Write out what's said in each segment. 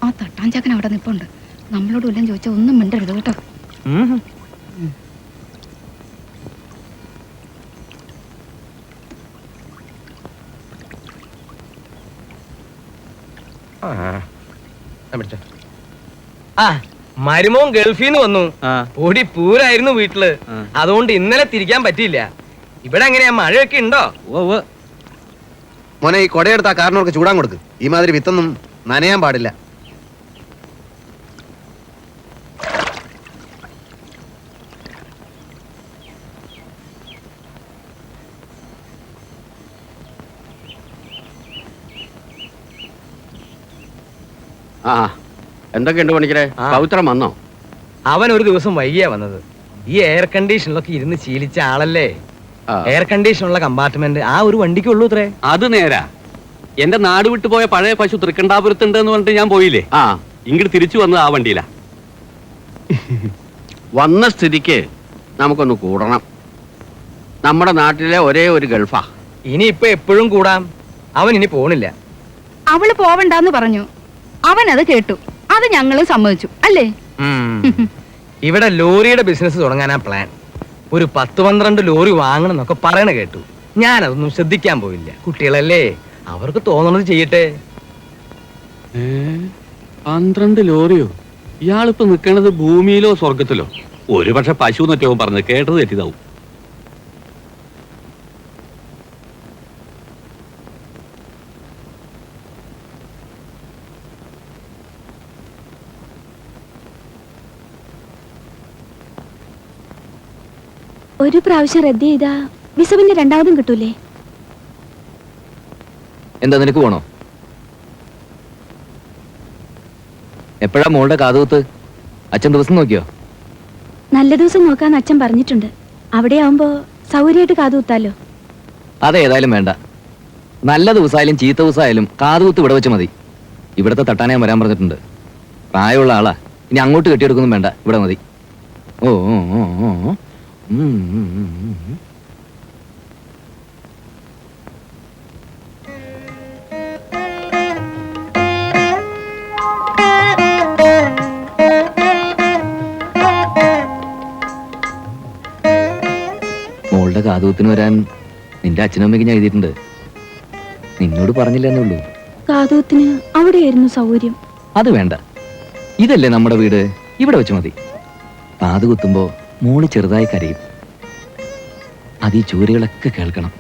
ആ തട്ടാഞ്ചാക്കൻ അവിടെ നിൽപ്പുണ്ട്. നമ്മളോട് വല്ലതും ചോദിച്ചാൽ ഒന്നും മിണ്ടരുത് കേട്ടോ. മരുമോൻ ഗൾഫിൽ നിന്ന് വന്നു. ഓടി പൂരായിരുന്നു വീട്ടില്. അതുകൊണ്ട് ഇന്നലെ തിരിക്കാൻ പറ്റിയില്ല. ഇവിടെ എങ്ങനെയാ, മഴയൊക്കെ ഉണ്ടോ? മോനെ, ഈ കൊടയെടുത്ത് ആ കാരണവർക്ക് ചൂടാൻ കൊടുക്ക്. ഈ മാതിരി വിത്തൊന്നും നനയാൻ പാടില്ല. എന്തൊക്കെയുണ്ട് പണിക്കരെ? പവിത്രം വന്നോ? അവൻ ഒരു ദിവസം വൈകിയാ വന്നത്. ഈ എയർ കണ്ടീഷനിലൊക്കെ ഇരുന്ന് ശീലിച്ച ആളല്ലേ. എയർ കണ്ടീഷനുള്ള കമ്പാർട്ട്മെന്റ് ആ ഒരു വണ്ടിക്കുള്ളൂ ഇത്രേ. അത് നേരാ. എന്റെ നാട് വിട്ടു പോയ പഴയ പശു തൃക്കണ്ടാപുരത്തുണ്ട് എന്ന് പറഞ്ഞിട്ട് ഞാൻ പോയില്ലേ. ഇങ്ങോട്ട് തിരിച്ചു വന്നത് ആ വണ്ടിയിലാ. വന്ന സ്ഥിതിക്ക് നമുക്കൊന്ന് കൂടണം. നമ്മുടെ നാട്ടിലെ ഒരേ ഒരു ഗൾഫാ. ഇനി ഇപ്പൊ എപ്പോഴും കൂടാം. അവൻ ഇനി പോണില്ല. അവള് പോവണ്ടെന്ന് പറഞ്ഞു. അവൻ അത് കേട്ടു. അത് ഞങ്ങളും സമ്മതിച്ചു അല്ലേ? ഇവിടെ ലോറിയുടെ ബിസിനസ് തുടങ്ങാനാ പ്ലാൻ. ഒരു 10-12 ലോറി വാങ്ങണം എന്നൊക്കെ പറയണ കേട്ടു. ഞാനതൊന്നും ശ്രദ്ധിക്കാൻ പോയില്ല. കുട്ടികളല്ലേ, അവർക്ക് തോന്നണത് ചെയ്യട്ടെ. 12 ലോറിയോ? ഇയാളിപ്പോ നിൽക്കണത് ഭൂമിയിലോ സ്വർഗത്തിലോ? ഒരു പക്ഷെ പശു എന്നൊറ്റവും പറഞ്ഞത് കേട്ടത് തെറ്റിതാവും. ഒരു പ്രാവശ്യം റദ്ദ് ചെയ്താ വിസവിന്റെ രണ്ടാമതും കിട്ടൂലേ? എന്താ, നിനക്ക് പോണോ? എപ്പോഴാ മോളുടെ കാതുകുത്ത്? അച്ഛൻ ദിവസം നോക്കിയോ? നല്ല ദിവസം നോക്കാന്ന് അച്ഛൻ പറഞ്ഞിട്ടുണ്ട്. അവിടെ ആവുമ്പോ സൗകര്യമായിട്ട് കാതുകുത്താലോ. അതേതായാലും വേണ്ട. നല്ല ദിവസമായാലും ചീത്ത ദിവസമായാലും കാതുകുത്ത് ഇവിടെ വെച്ച് മതി. ഇവിടത്തെ തട്ടാനേ വരാൻ പറഞ്ഞിട്ടുണ്ട്. പ്രായമുള്ള ആളാ. ഇനി അങ്ങോട്ട് കെട്ടിയെടുക്കൊന്നും വേണ്ട, ഇവിടെ മതി. ഓ ഓ ഓ ഓ. മോളുടെ കാതുകുത്തിന് വരാൻ നിന്റെ അച്ഛനും അമ്മയ്ക്ക് ഞാൻ എഴുതിയിട്ടുണ്ട്. നിന്നോട് പറഞ്ഞില്ല എന്നുള്ളൂ. കാതുകുത്തിന് അവിടെയായിരുന്നു സൗകര്യം. അത് വേണ്ട, ഇതല്ലേ നമ്മുടെ വീട്, ഇവിടെ വെച്ച് മതി. കാതുകുത്തുമ്പോ മോള് ചെറുതായി കരയും. അത് ഈ ചൂരുകളൊക്കെ കേൾക്കണം.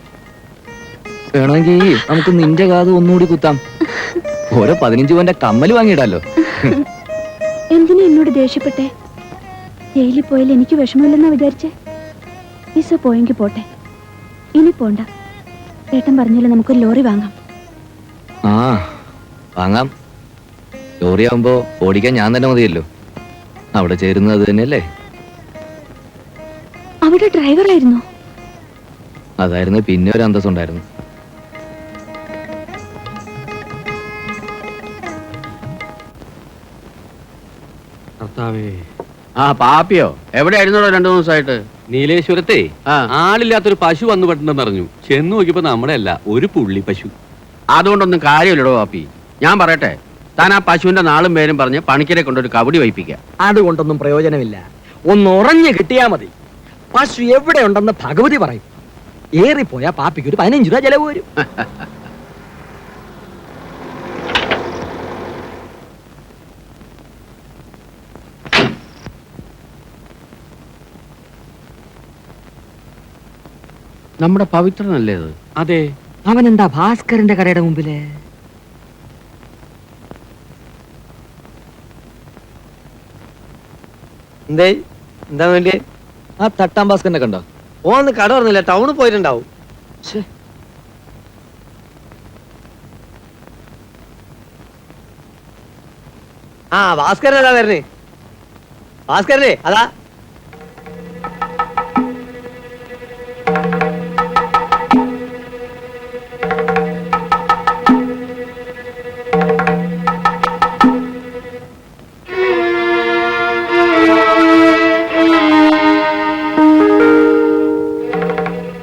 വേണമെങ്കിൽ നമുക്ക് നിന്റെ കാത് ഒന്നുകൂടി കുത്താം. ഓരോ 15 പവന്റെ കമ്മല് വാങ്ങിയിടാലോ. എന്തിനാ എന്നോട് ദേഷ്യപ്പെട്ടെ? ജയിലിൽ പോയാൽ എനിക്ക് വിഷമമില്ലെന്നാ വിചാരിച്ചേ? വിസ പോയെങ്കിൽ പോട്ടെ, ഇനി പോണ്ട. ചേട്ടൻ പറഞ്ഞാലും നമുക്കൊരു ലോറി വാങ്ങാം. ആ വാങ്ങാം. ലോറി ആവുമ്പോ ഓടിക്കാൻ ഞാൻ തന്നെ മതിയല്ലോ. അവിടെ ചേരുന്നത് അത് തന്നെയല്ലേ? അവിടെ ഡ്രൈവറായിരുന്നു. അതായിരുന്നു പിന്നെ ഒരു അന്തസ്സുണ്ടായിരുന്നു. പാപ്പിയോ എവിടെയായിരുന്നോ 2 ദിവസമായിട്ട്? നീലേശ്വരത്തെ ആളില്ലാത്തൊരു പശു വന്നു പെട്ടെന്ന് പറഞ്ഞു. ചെന്ന് നോക്കിയപ്പോ നമ്മുടെ അല്ല, ഒരു പുള്ളി പശു. അതുകൊണ്ടൊന്നും കാര്യമില്ലടോ പാപ്പി. ഞാൻ പറയട്ടെ, താൻ ആ പശുവിന്റെ നാളും പേരും പറഞ്ഞ് പണിക്കരെ കൊണ്ടൊരു കബഡി വയ്പ്പിക്കുക. അതുകൊണ്ടൊന്നും പ്രയോജനമില്ല. ഒന്ന് ഉറഞ്ഞു കിട്ടിയാ മതി. പശു എവിടെ ഉണ്ടെന്ന് ഭഗവതി പറയും. ഏറിപ്പോയാ പാപ്പിക്ക് ഒരു 15 രൂപ ചെലവ് വരും. നമ്മുടെ പവിത്രനല്ലേ അത്? അതെ. അവൻ എന്താ ഭാസ്കരന്റെ കടയുടെ മുമ്പില്? എന്തേ, എന്താ വേണ്ടിയേ? ആ തട്ടാം ഭാസ്കരനെ കണ്ടോ? ഓന്ന് കട പറഞ്ഞില്ല, ടൗണിൽ പോയിട്ടുണ്ടാവും. ആ ഭാസ്കരൻ അതാ വരണേ. ഭാസ്കരനെ അതാ.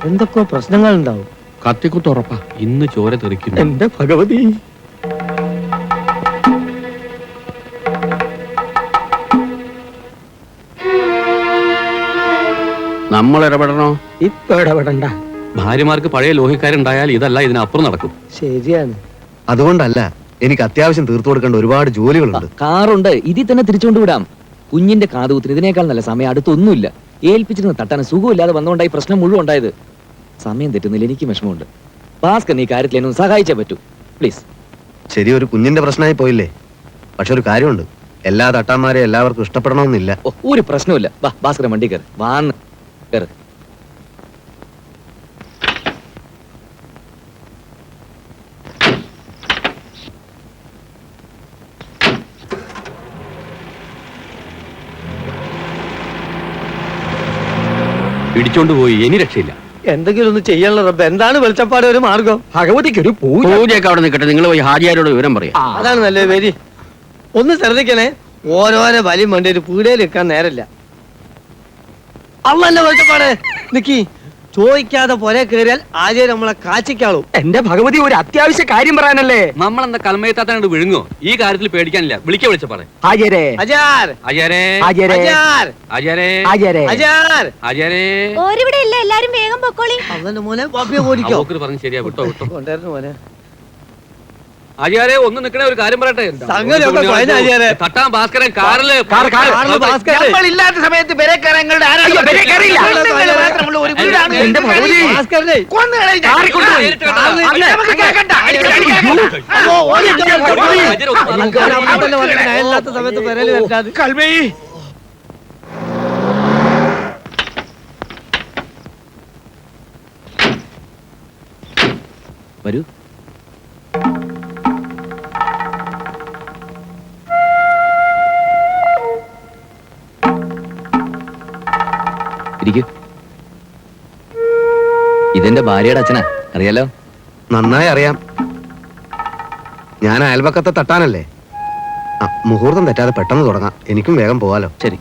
എന്തൊക്കെ പ്രശ്നങ്ങൾ ഉണ്ടാവും. കത്തിക്കുത്തുറപ്പാ, ഇന്ന് ചോര തെറിക്കുന്നു. എന്റെ ഭഗവതി. നമ്മൾ ഇടപെടണോ? ഇപ്പൊ ഇടപെടണ്ട. ഭാര്യമാർക്ക് പഴയ ലോഹിക്കാരുണ്ടായാൽ ഇതല്ല, ഇതിനപ്പുറം നടക്കും. ശരിയാണ്. അതുകൊണ്ടല്ല, എനിക്ക് അത്യാവശ്യം തീർത്തു കൊടുക്കേണ്ട ഒരുപാട് ജോലികളുണ്ട്. കാറുണ്ട്, ഇതിൽ തന്നെ തിരിച്ചുകൊണ്ട് വിടാം. കുഞ്ഞിന്റെ കാതുകുത്തിന് ഇതിനേക്കാൾ നല്ല സമയം അടുത്തൊന്നുമില്ല. ഏൽപ്പിച്ചിരുന്ന് തട്ടാൻ സുഖമില്ലാതെ വന്നുകൊണ്ടായി പ്രശ്നം മുഴുവൻ ഉണ്ടായത്. സമയം തെറ്റുന്നില്ല, എനിക്ക് വിഷമമുണ്ട്. ഭാസ്കർ ഈ കാര്യത്തിൽ എന്നെ ഒന്ന് സഹായിച്ചേ പറ്റൂ, പ്ലീസ്. ശരി, ഒരു കുഞ്ഞിന്റെ പ്രശ്നമായി പോയില്ലേ? പക്ഷെ ഒരു കാര്യമുണ്ട്, എല്ലാ തട്ടാന്മാരെയും എല്ലാവർക്കും ഇഷ്ടപ്പെടണമെന്നില്ല. ഓ, ഒരു പ്രശ്നമില്ല. വാ ഭാസ്കരൻ, വണ്ടി കയറ്, വാന്ന് കയറ്. പിടിച്ചോണ്ട് പോയി, ഇനി രക്ഷയില്ല. എന്തെങ്കിലും ഒന്ന് ചെയ്യാനുള്ള റബ്ബ്. എന്താണ് വെളിച്ചപ്പാട് ഒരു മാർഗം? ഭഗവതിക്കൊരു പൂജ. പൂജയൊക്കെ അവിടെ നിൽക്കട്ടെ, നിങ്ങൾ പോയി ഹാജിയാരോട് വിവരം പറയാം. അതാണ് നല്ലത്. വരി, ഒന്ന് ശ്രദ്ധിക്കണേ. ഓരോരോ വലിയും വേണ്ടി ഒരു പീടികയിൽ നിൽക്കാൻ നേരല്ല. അള്ളന്റെ വെളിച്ചപ്പാട് നിക്കി. ചോദിക്കാതെ പുര കയറിയാൽ ആദ്യം നമ്മളെ കാച്ചിക്കാളും. എന്റെ ഭഗവതി, ഒരു അത്യാവശ്യ കാര്യം പറയാനല്ലേ. നമ്മളെന്താ കൽമയത്താത്തനോട് വിഴുങ്ങോ? ഈ കാര്യത്തിൽ പേടിക്കാനില്ല. വിളിച്ചപ്പാടെ. ഹാജരേ അജാർ അജയരേ, ഹാജരേ അജാർ അജയരേ, ഹാജരേ. അജാർ. അജയരേ. ഓരിവിടെ ഇല്ല, എല്ലാരും വേഗം പൊക്കോളി. അള്ളന്റെ മോനെ പാപ്പിയെ ഓടിക്കോ. അവക്കര് പറഞ്ഞ് ശരിയാ, വിട്ടോ വിട്ടോ. കൊണ്ടുവരുന്നു മോനെ. അജയാരെ ഒന്ന് നിക്കണേ, ഒരു കാര്യം പറയട്ടെ. സംഗതിയൊക്കെ കഴിഞ്ഞ അജയാരെ. തട്ടാൻ ഭാസ്കരൻ കാറില് കാറില് ഭാസ്കരൻ. ഇല്ലാത്ത സമയത്ത് പെരെ കയറാങ്ങളുടെ അയ്യോ, പെരെ കയറിയില്ല. നിങ്ങൾ മാത്രമുള്ള ഒരു വീടാണ്. എന്റെ ഭഗവതി, ഭാസ്കരനെ കൊന്നു കളയും. കാറിൽ കൊണ്ടുപോയി. അല്ല, നമുക്ക് കേൾക്കണ്ട. അമ്മോ, ഓടിക്കോ. അജയരെ ഒന്ന് പറ. അങ്ങനെ അമ്മത്തന്നെ വന്നിട്ട് അയലില്ലാത്ത സമയത്ത് പെരേല് വരണ്ടാത്. കൽമേ, വരൂ. ഇരിക്കൂ. ഇതെന്റെ ഭാര്യയുടെ അച്ഛനാ, അറിയാലോ. നന്നായി അറിയാം. ഞാൻ അയൽപക്കത്തെ തട്ടാനല്ലേ. മുഹൂർത്തം തെറ്റാതെ പെട്ടെന്ന് തുടങ്ങാം, എനിക്കും വേഗം പോവാലോ. ശരി.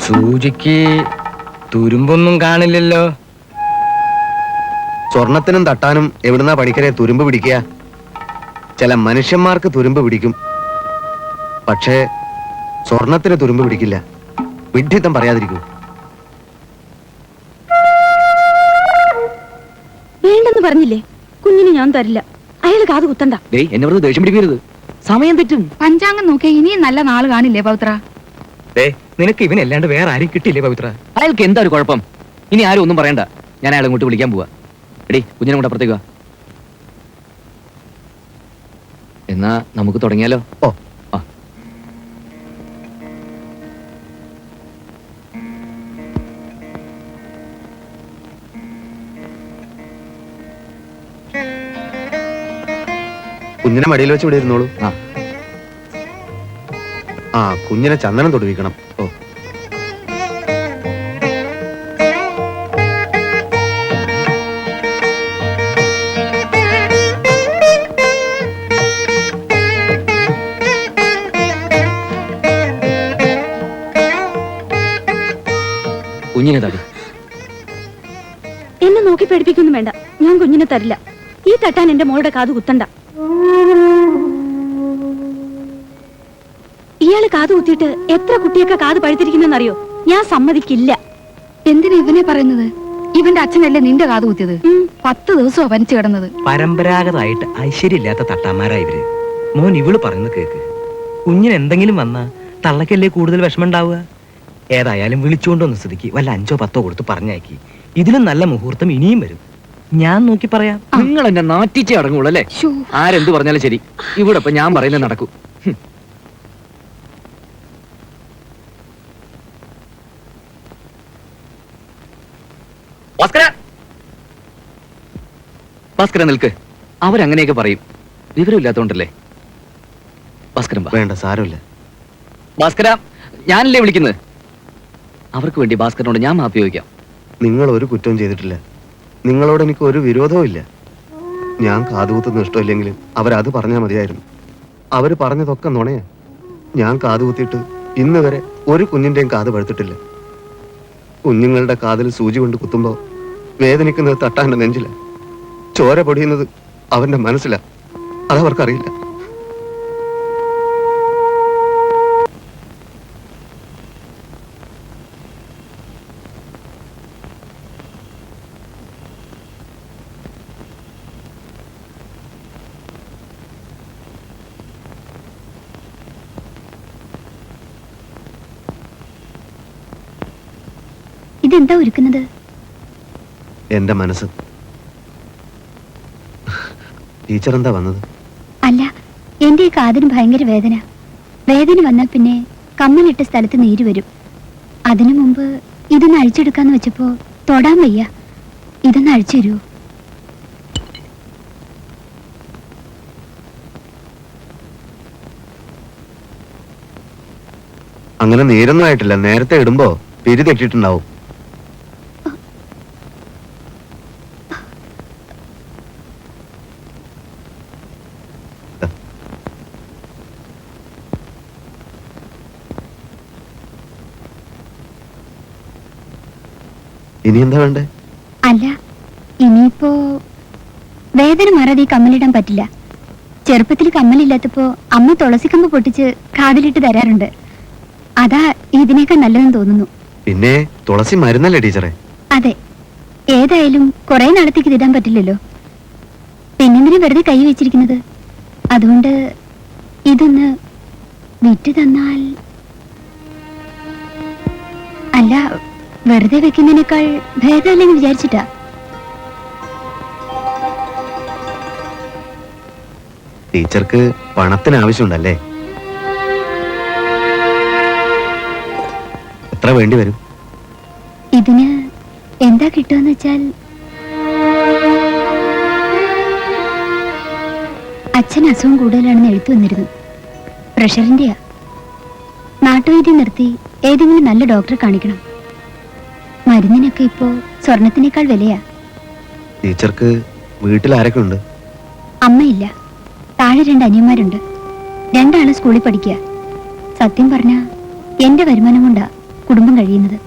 സൂചിക്ക് തുരുമ്പൊന്നും കാണില്ലല്ലോ. സ്വർണത്തിനും തട്ടാനും എവിടുന്നാ പണിക്കരെ തുരുമ്പ് പിടിക്കുക? ചില മനുഷ്യന്മാർക്ക് തുരുമ്പ് പിടിക്കും, പക്ഷേ സ്വർണത്തിന് തുരുമ്പ് പിടിക്കില്ല. വിഡ്ഢിത്തം പറയാതിരിക്കൂ. വേണ്ടെന്ന് പറഞ്ഞില്ലേ? കുഞ്ഞിന് ഞാൻ തരില്ല. അയാൾ കാത് കുത്തണ്ട. ഡേയ്, എന്നെ വെറുതെ ദേഷ്യം പിടിക്കരുത്, സമയം തെറ്റും. പഞ്ചാംഗം നോക്കിയാ ഇനിയും നല്ല നാള് കാണില്ലേ പവിത്ര? നിനക്ക് ഇവനല്ലാണ്ട് വേറെ ആരും കിട്ടിയില്ലേ പവിത്ര? അയാൾക്ക് എന്താ ഒരു കുഴപ്പം? ഇനി ആരും ഒന്നും പറയണ്ട, ഞാൻ അയാളെ ഇങ്ങോട്ട് വിളിക്കാൻ പോവാ. എടീ, കുഞ്ഞിനെ കൊണ്ട് അപ്പുറത്തേക്ക് വാ. എന്നാ നമുക്ക് തുടങ്ങിയാലോ? ഓ, ആ. കുഞ്ഞിനെ മടിയിൽ വെച്ച് ഇവിടെ ഇരുന്നോളൂ. ആ. കുഞ്ഞിനെ ചന്ദനം തൊടുവിക്കണം. ഓ. കുഞ്ഞിനെ തടി. എന്നെ നോക്കി പേടിപ്പിക്കൊന്നും വേണ്ട. ഞാൻ കുഞ്ഞിനെ തരില്ല. ഈ തട്ടാൻ എന്റെ മോളുടെ കാത് കുത്തണ്ട. ഇയാള് കാത് കുത്തിയിട്ട് എത്ര കുട്ടിയൊക്കെ കാത് പഴുത്തിരിക്കുന്നറിയോ? ഞാൻ സമ്മതിക്കില്ല. എന്തിനാ ഇവനെ പറയുന്നത്? ഇവന്റെ അച്ഛനല്ലേ നിന്റെ കാത് കുത്തിയത്? 10 ദിവസമാ പനിച്ചു കിടന്നത്. പരമ്പരാഗതമായിട്ട് ഐശ്വര്യമില്ലാത്ത തട്ടാന്മാരാ ഇവര്. മോൻ ഇവള് പറയുന്നത് കേക്ക്. കുഞ്ഞിന് എന്തെങ്കിലും വന്നാ തള്ളക്കല്ലേ കൂടുതൽ വിഷമം ഉണ്ടാവുക. ഏതായാലും വിളിച്ചുകൊണ്ടൊന്ന് സ്ഥിതിക്ക് വല്ല 5ഓ 10ഓ കൊടുത്ത് പറഞ്ഞയക്കി. ഇതിലും നല്ല മുഹൂർത്തം ഇനിയും വരും. ഞാൻ നോക്കി പറയാം. നിങ്ങൾ എന്നെ നാറ്റിച്ചേ അടങ്ങുള്ളൂ അല്ലേ? ശ്ശോ. ആരെന്ത് പറഞ്ഞാലും ശരി, ഇവിടെ ഇപ്പൊ ഞാൻ പറയുന്നത് നടക്കൂ. ഭാസ്കരൻ നിൽക്ക്. അവരങ്ങനെയൊക്കെ പറയും, വിവരമില്ലാത്തോണ്ടല്ലേ. ഭാസ്കരൻ വാ. വേണ്ട, സാരമില്ല. ഭാസ്കര, ഞാനല്ലേ വിളിക്കുന്നത്. അവർക്ക് വേണ്ടി ഭാസ്കരനോട് ഞാൻ മാപ്പി ചോദിക്കാം. നിങ്ങൾ ഒരു കുറ്റവും ചെയ്തിട്ടില്ല. നിങ്ങളോട് എനിക്ക് ഒരു വിരോധവും ഇല്ല. ഞാൻ കാതുകുത്തുന്ന ഇഷ്ടമില്ലെങ്കിലും അവരത് പറഞ്ഞാൽ മതിയായിരുന്നു. അവര് പറഞ്ഞതൊക്കെ നുണയാ. ഞാൻ കാതുകുത്തിയിട്ട് ഇന്ന് വരെ ഒരു കുഞ്ഞിന്റെയും കാത് പഴുത്തിട്ടില്ല. കുഞ്ഞുങ്ങളുടെ കാതിൽ സൂചി കൊണ്ട് കുത്തുമ്പോ വേദനിക്കുന്നത് തട്ടാന്റെ നെഞ്ചില, ചോര പൊടിയുന്നത് അവന്റെ മനസ്സില. അതവർക്കറിയില്ല. ഇതെന്താ ഒരുക്കുന്നത്? എന്റെ മനസ്സ്. ടീച്ചർ എന്താ വന്നത്? അല്ല, എന്റെ ഈ കാതിന് ഭയങ്കര വേദന. വേദന വന്നാൽ പിന്നെ കമ്മലിട്ട സ്ഥലത്ത് നീര് വരും. അതിനു മുമ്പ് ഇതൊന്ന് അഴിച്ചെടുക്കാന്ന് വെച്ചപ്പോ തൊടാൻ വയ്യ. ഇതൊന്ന് അഴിച്ചു തരുമോ? അങ്ങനെ നീരൊന്നും ആയിട്ടില്ല. നേരത്തെ ഇടുമ്പോ പിരി തെറ്റിട്ടുണ്ടാവും. ഇനി എന്താ വേണ്ടേ? അല്ല, ഇനിയിപ്പോ വേദന മാറാതെ ഈ കമ്മലിടാൻ പറ്റില്ല. ചെറുപ്പത്തിൽ കമ്മലില്ലാത്തപ്പോ അമ്മ തുളസിക്കമ്പ് പൊട്ടിച്ച് കാതിലിട്ട് തരാറുണ്ട്. അതാ ഇതിനേക്കാൾ നല്ലതെന്ന് തോന്നുന്നു. പിന്നെ തുളസി മരുന്നല്ലേ ടീച്ചറെ? അതെ, ഏതായാലും കുറെ നാളത്തേക്ക് ഇതിടാൻ പറ്റില്ലല്ലോ. പിന്നെന്തിനാ വെറുതെ കൈ വെച്ചിരിക്കുന്നത്? അതുകൊണ്ട് ഇതൊന്ന് വിറ്റ് തന്നാൽ. അല്ല, വെറുതെ വെക്കുന്നതിനേക്കാൾ ഭേദമല്ലെന്ന് വിചാരിച്ചിട്ടാ. ടീച്ചർക്ക് പണത്തിന് ആവശ്യമുണ്ടല്ലേ? എത്ര വേണ്ടി വരും? ഇതിന് എന്താ കിട്ടുമെന്ന് വെച്ചാൽ, അച്ഛൻ അസുഖം കൂടുതലാണെന്ന് എഴുത്തു വന്നിരുന്നു. പ്രഷറിന്റെയാ. നാട്ടുവൈദ്യം നിർത്തി ഏതെങ്കിലും നല്ല ഡോക്ടറെ കാണിക്കണം. മരുന്നിനൊക്കെ ഇപ്പോ സ്വർണത്തിനേക്കാൾ വിലയാ. ടീച്ചർക്ക് വീട്ടിൽ ആരൊക്കെ ഉണ്ട്? അമ്മയില്ല, താഴെ 2 അനിയന്മാരുണ്ട്. 2 ആള് സ്കൂളിൽ പഠിക്കുക. സത്യം പറഞ്ഞ എന്റെ വരുമാനം കൊണ്ടാ കുടുംബം കഴിയുന്നത്.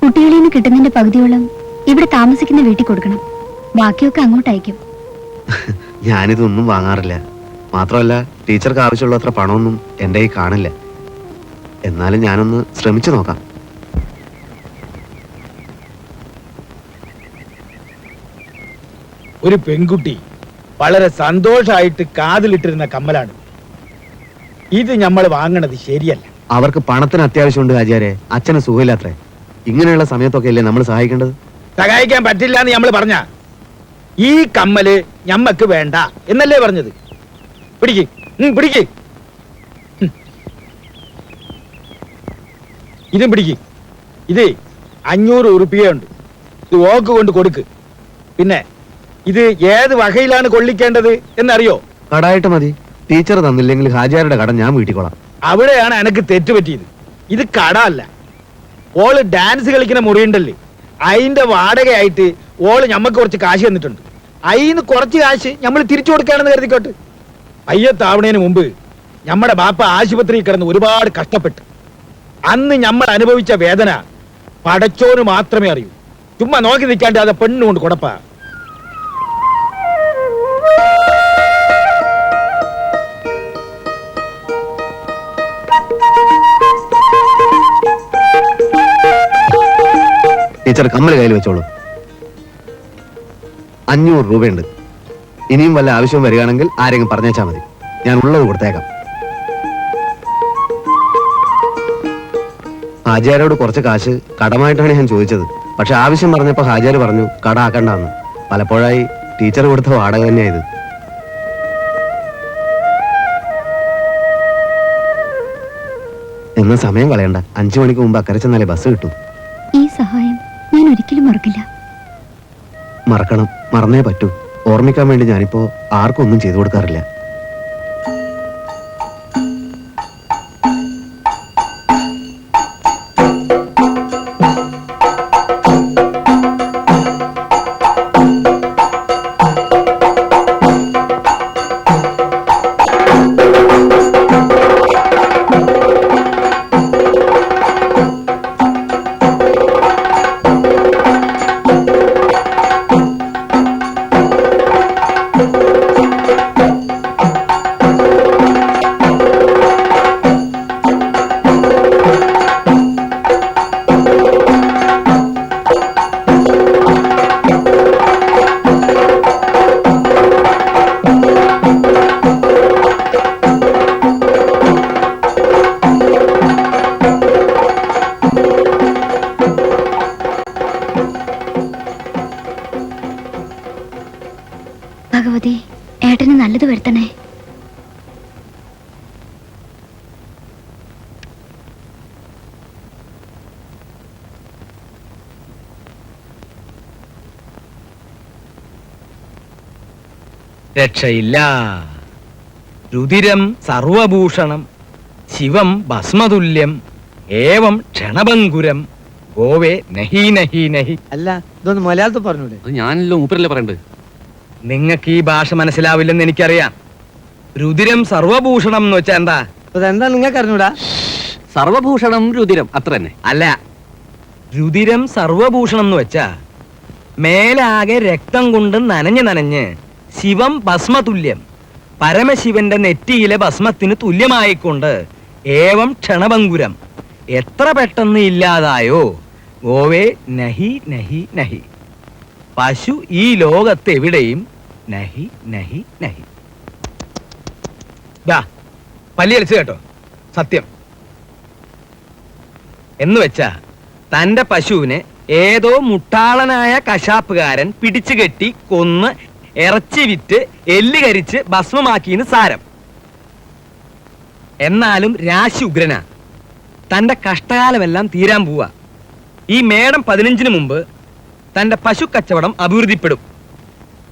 കുട്ടികളിൽ നിന്ന് കിട്ടുന്നതിന്റെ പകുതിയോളം ഇവിടെ താമസിക്കുന്ന വീട്ടിൽ കൊടുക്കണം. ബാക്കിയൊക്കെ അങ്ങോട്ട് അയക്കും. ഞാനിതൊന്നും വാങ്ങാറില്ല. മാത്രമല്ല ടീച്ചർക്ക് ആവശ്യമുള്ള അത്ര പണമൊന്നും എൻ്റെ കയ്യിൽ കാണില്ല. എന്നാലും ഞാനൊന്ന് ശ്രമിച്ചു നോക്കാം. ഒരു പെൺകുട്ടി വളരെ സന്തോഷമായിട്ട് കാതിലിട്ടിരുന്ന കമ്മലാണ്. ഇത് നമ്മൾ വാങ്ങണത് ശരിയല്ല. അവർക്ക് പണത്തിന് അത്യാവശ്യമുണ്ട് ആചാര്യ. അച്ഛന് സുഖമില്ലാത്രേ. ഇങ്ങനെയുള്ള സമയത്തൊക്കെ അല്ലേ നമ്മൾ സഹായിക്കേണ്ടത്? സഹായിക്കാൻ പറ്റില്ല എന്ന് നമ്മൾ പറഞ്ഞ ഈ കമ്മല് ഞമ്മക്ക് വേണ്ട എന്നല്ലേ പറഞ്ഞത്? പിടിക്ക്, പിടിക്ക്. ഇതും പിടിക്ക്. ഇത് 500 ഉറുപ്പികയുണ്ട്. ഇത് ഓക്ക് കൊണ്ട് കൊടുക്ക്. പിന്നെ ഇത് ഏത് വകയിലാണ് കൊള്ളിക്കേണ്ടത് എന്നറിയോ? കടായിട്ട് മതി. ടീച്ചർ തന്നില്ലെങ്കിൽ ഹാജിയാരുടെ കട ഞാൻ വീട്ടിക്കോളാം. അവിടെയാണ് എനക്ക് തെറ്റുപറ്റിയത്. ഇത് കട അല്ല. ഓള് ഡാൻസ് കളിക്കുന്ന മുറിയുണ്ടല്ലേ, അതിന്റെ വാടകയായിട്ട് ഓള് ഞമ്മക്ക് കുറച്ച് കാശ് തന്നിട്ടുണ്ട്. അതിന് കുറച്ച് കാശ് നമ്മൾ തിരിച്ചു കൊടുക്കുകയാണെന്ന് കരുതിക്കോട്ട്. അയ്യത്താവണേന് മുമ്പ് നമ്മുടെ ബാപ്പ ആശുപത്രിയിൽ കിടന്ന് ഒരുപാട് കഷ്ടപ്പെട്ടു. അന്ന് നമ്മൾ അനുഭവിച്ച വേദന പടച്ചോന് മാത്രമേ അറിയൂ. ചുമ്മാ നോക്കി നിൽക്കാണ്ട് അത് പെണ്ണുകൊണ്ട് കൊടുപ്പ. ടീച്ചർ കമ്മൽ കയ്യിൽ വെച്ചോളൂ. 500 രൂപയുണ്ട്. ഇനിയും വല്ല ആവശ്യം വരികയാണെങ്കിൽ ആരെങ്കിലും പറഞ്ഞേച്ചാൽ മതി. ഞാൻ ഉള്ളത് കൊടുത്തേക്കാം. ഹാജിയാരോട് കുറച്ച് കാശ് കടമായിട്ടാണ് ഞാൻ ചോദിച്ചത്. പക്ഷെ ആവശ്യം പറഞ്ഞപ്പോൾ ഹാജിയാർ പറഞ്ഞു കട ആക്കണ്ടെന്ന്. പലപ്പോഴായി ടീച്ചർ കൊടുത്ത വാടക തന്നെയായത്. എന്ന സമയം കളയണ്ട. 5 മണിക്ക് മുമ്പ് അക്കരെ ചെന്നാലേ ബസ് കിട്ടും. ഈ സഹായം ഞാൻ ഒരിക്കലും മറക്കില്ല. മറക്കണം, മറന്നേ പറ്റൂ. ഓർമ്മിക്കാൻ വേണ്ടി ഞാനിപ്പോ ആർക്കും ഒന്നും ചെയ്തു കൊടുക്കാറില്ല. ഭഗവതി ഏട്ടന് നല്ലത് വരുത്തണേ. രക്ഷയില്ല. രുതിരം സർവഭൂഷണം, ശിവം ഭസ്മതുല്യം, ഏവം ക്ഷണഭങ്കുരം, ഗോവേ നഹി നഹി നഹി. അല്ല ഇതൊന്ന് മലയാളത്തിൽ പറഞ്ഞൂടെ? അത് ഞാനല്ലോ മൂപ്പരല്ലേ പറയണ്ടത്. നിങ്ങൾക്ക് ഈ ഭാഷ മനസ്സിലാവില്ലെന്ന് എനിക്കറിയാം. രുതിരം സർവഭൂഷണം എന്ന് വെച്ചാ എന്താ? അതെന്താ നിങ്ങൾക്ക് അറിഞ്ഞൂടാ? സർവഭൂഷണം രുതിരം അത്ര തന്നെ. അല്ല, രുതിരം സർവഭൂഷണം എന്ന് വെച്ചാ മേലാകെ രക്തം കൊണ്ട് നനഞ്ഞ് നനഞ്ഞ് ശിവം ഭസ്മതുല്യം, പരമശിവന്റെ നെറ്റിയിലെ ഭസ്മത്തിന് തുല്യമായിക്കൊണ്ട്, ഏവം ക്ഷണഭങ്കുരം, എത്ര പെട്ടെന്ന് ഇല്ലാതായോ, ഗോവേ നഹി നഹി നഹി, പശു ഈ ലോകത്ത് എവിടെയും നഹി നഹി നഹി. പല്ലിയലിച്ച് കേട്ടോ, സത്യം എന്ന് വെച്ചാ തന്റെ പശുവിനെ ഏതോ മുട്ടാളനായ കശാപ്പുകാരൻ പിടിച്ചു കെട്ടി കൊന്ന് ഇറച്ചി വിറ്റ് എല്ല് കരിച്ച് ഭസ്മമാക്കിന്ന് സാരം. എന്നാലും രാശി ഉഗ്രന, തന്റെ കഷ്ടകാലമെല്ലാം തീരാൻ പോവാ. ഈ മേടം 15 മുമ്പ് തന്റെ പശു കച്ചവടം അഭിവൃദ്ധിപ്പെടും.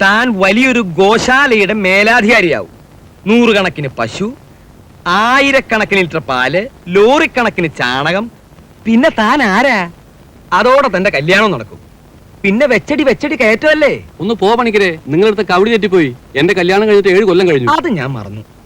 താൻ വലിയൊരു ഗോശാലയുടെ മേലാധികാരിയാവും. 100 കണക്കിന് പശു, 1000 ലിറ്റർ പാല്, ലോറിക്കണക്കിന് ചാണകം. പിന്നെ താൻ ആരാ? അതോടെ തന്റെ കല്യാണം നടക്കും. പിന്നെ വെച്ചടി വെച്ചടി കയറ്റമല്ലേ. ഒന്ന് പോ പണിക്കരെ, നിങ്ങളടുത്ത് കവടി തെറ്റിപ്പോയി. എന്റെ കല്യാണം കഴിഞ്ഞിട്ട് 7 കൊല്ലം കഴിഞ്ഞു. അത് ഞാൻ മറന്നു.